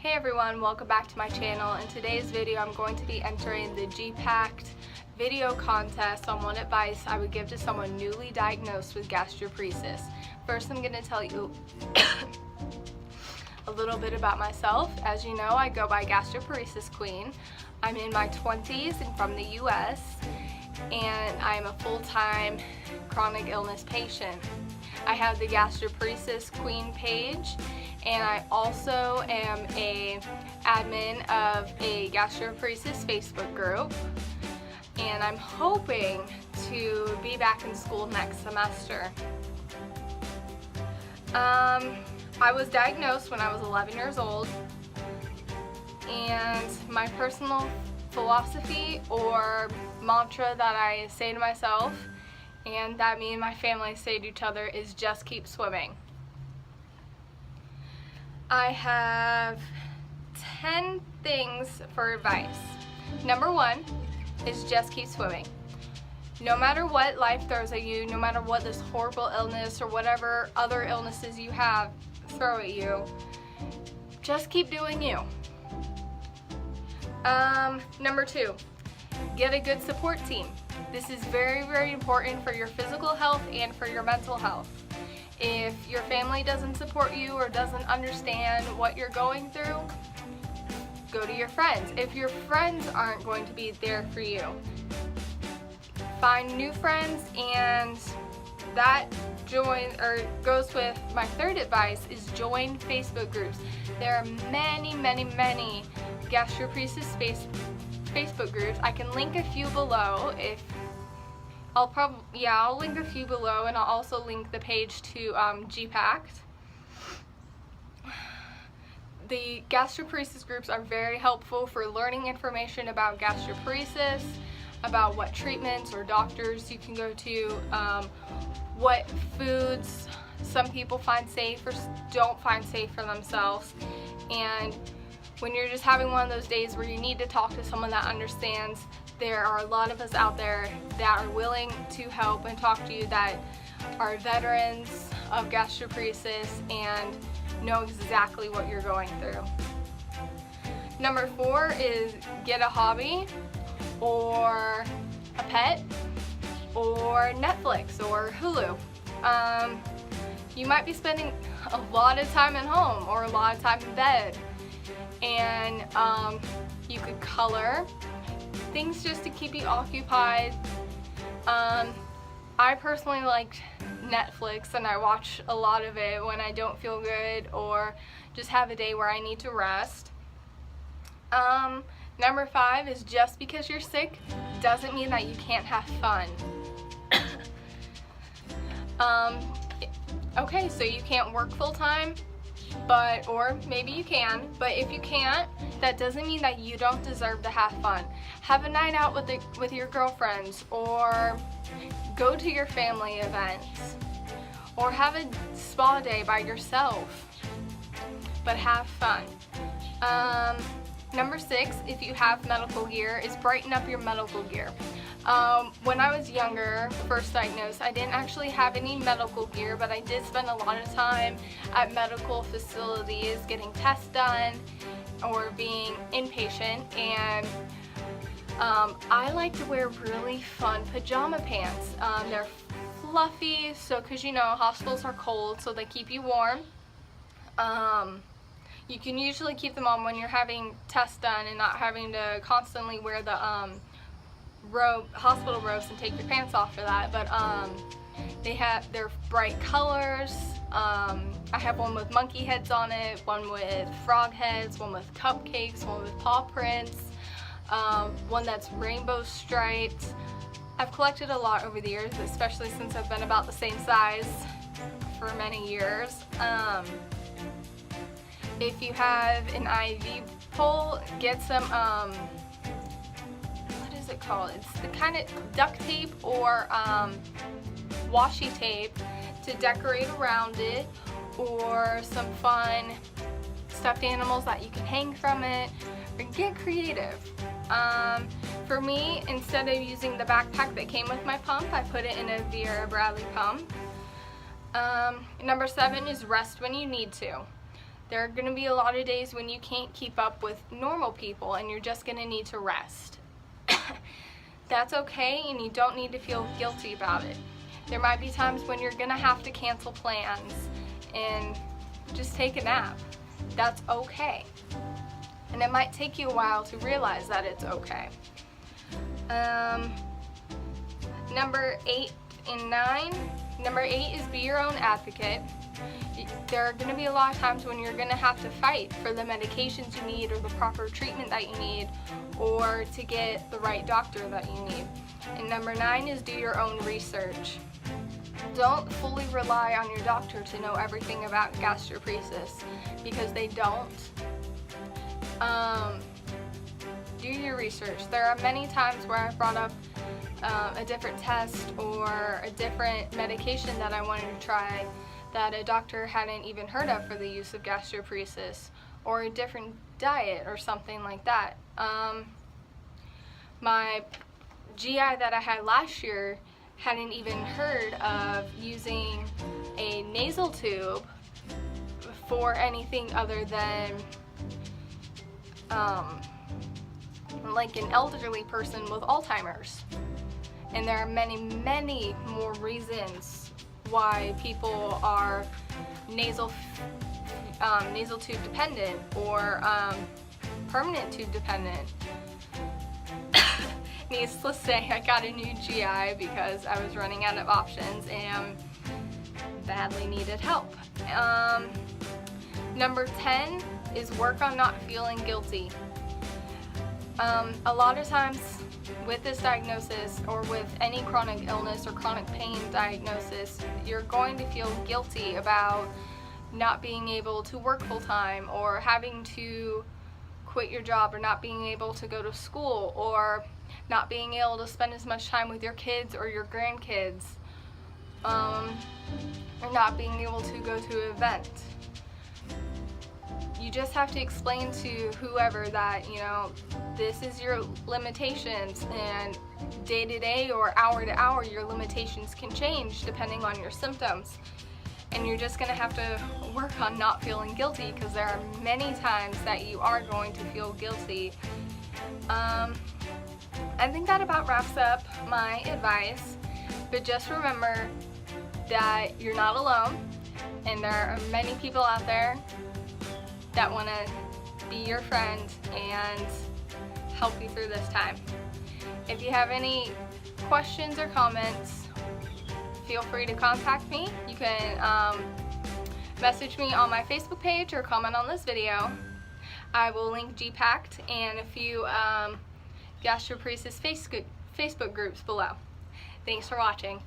Hey everyone, welcome back to my channel. In today's video I'm going to be entering the G-pact video contest on what advice I would give to someone newly diagnosed with gastroparesis. First I'm going to tell you a little bit about myself. As you know, I go by Gastroparesis Queen. I'm in my 20s and from the US, and I am a full-time chronic illness patient. I have the Gastroparesis Queen page, and I also am a admin of a gastroparesis Facebook group, and I'm hoping to be back in school next semester. I was diagnosed when I was 11 years old, and my personal philosophy or mantra that I say to myself and that me and my family say to each other is just keep swimming. I have 10 things for advice. Number 1 is just keep swimming. No matter what life throws at you, no matter what this horrible illness or whatever other illnesses you have throw at you, just keep doing you. Number 2, get a good support team. This is very, very important for your physical health and for your mental health. If your family doesn't support you or doesn't understand what you're going through, go to your friends. If your friends aren't going to be there for you, find new friends, and that goes with my third advice is join Facebook groups. There are many, many, many gastroparesis Facebook groups. I can link a few below. I'll link a few below, and I'll also link the page to G-pact. The gastroparesis groups are very helpful for learning information about gastroparesis, about what treatments or doctors you can go to, what foods some people find safe or don't find safe for themselves. And when you're just having one of those days where you need to talk to someone that understands, there are a lot of us out there that are willing to help and talk to you, that are veterans of gastroparesis and know exactly what you're going through. Number 4 is get a hobby or a pet or Netflix or Hulu. You might be spending a lot of time at home or a lot of time in bed, and you could color, things just to keep you occupied. I personally like Netflix, and I watch a lot of it when I don't feel good or just have a day where I need to rest. Number 5 is just because you're sick doesn't mean that you can't have fun. Okay, so you can't work full-time, or maybe you can, but if you can't, that doesn't mean that you don't deserve to have fun. Have a night out with your girlfriends, or go to your family events, or have a spa day by yourself, but have fun. Number 6, if you have medical gear, is brighten up your medical gear. When I was younger, first diagnosed, I didn't actually have any medical gear, but I did spend a lot of time at medical facilities getting tests done or being inpatient, and I like to wear really fun pajama pants. They're fluffy, so because you know hospitals are cold, so they keep you warm. You can usually keep them on when you're having tests done and not having to constantly wear the hospital robes and take your pants off for that. But they're bright colors. I have one with monkey heads on it, one with frog heads, one with cupcakes, one with paw prints, one that's rainbow striped. I've collected a lot over the years, especially since I've been about the same size for many years. If you have an IV pole, get some, what is it called? It's the kind of duct tape or washi tape to decorate around it, or some fun stuffed animals that you can hang from it, or get creative. For me, instead of using the backpack that came with my pump, I put it in a Vera Bradley pump. Number 7 is rest when you need to. There are going to be a lot of days when you can't keep up with normal people and you're just going to need to rest. That's okay, and you don't need to feel guilty about it. There might be times when you're going to have to cancel plans and just take a nap. That's okay. And it might take you a while to realize that it's okay. Number 8 and 9. Number 8 is be your own advocate. There are going to be a lot of times when you're going to have to fight for the medications you need or the proper treatment that you need or to get the right doctor that you need. And number 9 is do your own research. Don't fully rely on your doctor to know everything about gastroparesis because they don't. Do your research. There are many times where I've brought up a different test or a different medication that I wanted to try that a doctor hadn't even heard of for the use of gastroparesis, or a different diet or something like that. My GI that I had last year hadn't even heard of using a nasal tube for anything other than like an elderly person with Alzheimer's. And there are many, many more reasons why people are nasal tube dependent or permanent tube dependent. Needless to say, I got a new GI because I was running out of options and badly needed help. Number 10 is work on not feeling guilty. A lot of times with this diagnosis or with any chronic illness or chronic pain diagnosis, you're going to feel guilty about not being able to work full time or having to quit your job or not being able to go to school or not being able to spend as much time with your kids or your grandkids, or not being able to go to an event. You just have to explain to whoever that, you know, this is your limitations, and day to day or hour to hour your limitations can change depending on your symptoms. And you're just going to have to work on not feeling guilty because there are many times that you are going to feel guilty. I think that about wraps up my advice, but just remember that you're not alone and there are many people out there that want to be your friend and help you through this time. If you have any questions or comments, feel free to contact me. You can message me on my Facebook page or comment on this video. I will link G-pact and a few gastroparesis Facebook groups below. Thanks for watching.